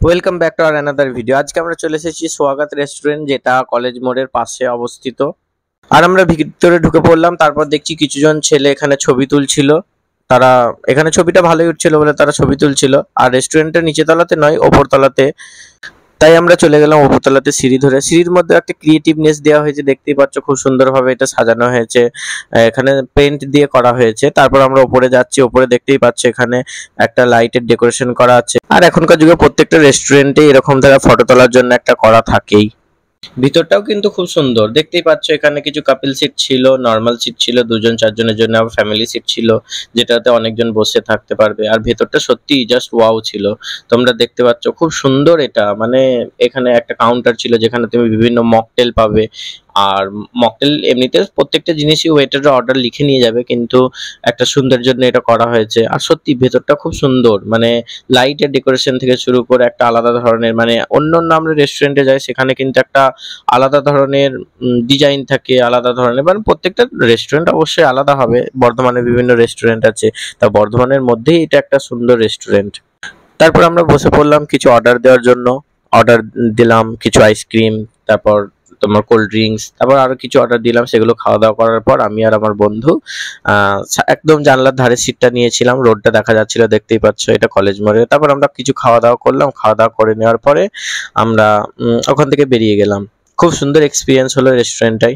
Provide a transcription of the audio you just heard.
Welcome back to আর another video. আজকে আমরা চলে এসেছি সোয়াগত রেস্টুরেন্ট, যেটা কলেজ মোড়ের পাশে অবস্থিত। আর আমরা ভিতরে ঢুকে পড়লাম। তারপর দেখছি কিছুজন ছেলে এখানে ছবি তুলছিল। তারা এখানে ছবিটা ভালোই উঠছিল বলে তারা ছবি তুলছিল। আর রেস্টুরেন্টের নিচে তলাতে নয়, ওপর তলাতে। তাই আমরা চলে গেলাম উপরতলাতে সিঁড়ি ধরে। সিঁড়ির মধ্যে একটা ক্রিয়েটিভনেস দেওয়া হয়েছে, দেখতেই পাচ্ছ খুব সুন্দরভাবে এটা সাজানো হয়েছে। এখানে পেইন্ট দিয়ে করা হয়েছে। তারপর আমরা উপরে যাচ্ছি। উপরে দেখতেই পাচ্ছ এখানে একটা লাইটের ডেকোরেশন করা আছে। আর এখনকার যুগে প্রত্যেকটা রেস্টুরেন্টে এরকম জায়গা ফটো তোলার জন্য একটা করা থাকেই। ভিতরটাও কিন্তু খুব সুন্দর, দেখতেই পাচ্ছ এখানে কিছু কাপল সিট ছিল, নর্মাল সিট ছিল, 2 জন 4 জনের জন্য, আবার ফ্যামিলি সিট ছিল যেটাতে অনেকজন বসে থাকতে পারবে। আর ভেতরটা সত্যি জাস্ট ওয়াও ছিল। তোমরা দেখতে পাচ্ছ খুব সুন্দর এটা, মানে এখানে একটা কাউন্টার ছিল যেখানে তুমি বিভিন্ন মকটেল পাবে। আর মকটেল এমনিতে প্রত্যেকটা জিনিসই ওয়েটাররা অর্ডার লিখে নিয়ে যাবে, কিন্তু একটা সুন্দর জন্য এটা করা হয়েছে। আর সত্যি ভেতরটা খুব সুন্দর, মানে লাইটের ডেকোরেশন থেকে শুরু করে একটা আলাদা ধরনের, মানে অন্য আমরা রেস্টুরেন্টে যাই সেখানে কিন্তু একটা আলাদা ধরনের ডিজাইন থাকে, আলাদা ধরনের, মানে প্রত্যেকটা রেস্টুরেন্ট অবশ্যই আলাদা হবে। বর্ধমানে বিভিন্ন রেস্টুরেন্ট আছে, তা বর্ধমানের মধ্যেই এটা একটা সুন্দর রেস্টুরেন্ট। তারপর আমরা বসে পড়লাম কিছু অর্ডার দেওয়ার জন্য। অর্ডার দিলাম কিছু আইসক্রিম, তারপর তোমার কোল্ড ড্রিঙ্কস, তারপর আরো কিছু অর্ডার দিলাম। সেগুলো খাওয়া দাওয়া করার পর আমি আর আমার বন্ধু একদম জানলার ধারে সিটটা নিয়েছিলাম। রোডটা দেখা যাচ্ছিল, দেখতেই পাচ্ছ এটা কলেজ মোড়ে। তারপর আমরা কিছু খাওয়া দাওয়া করলাম। খাওয়া দাওয়া করে নেওয়ার পরে আমরা ওখান থেকে বেরিয়ে গেলাম। খুব সুন্দর এক্সপিরিয়েন্স হলো রেস্টুরেন্টটাই।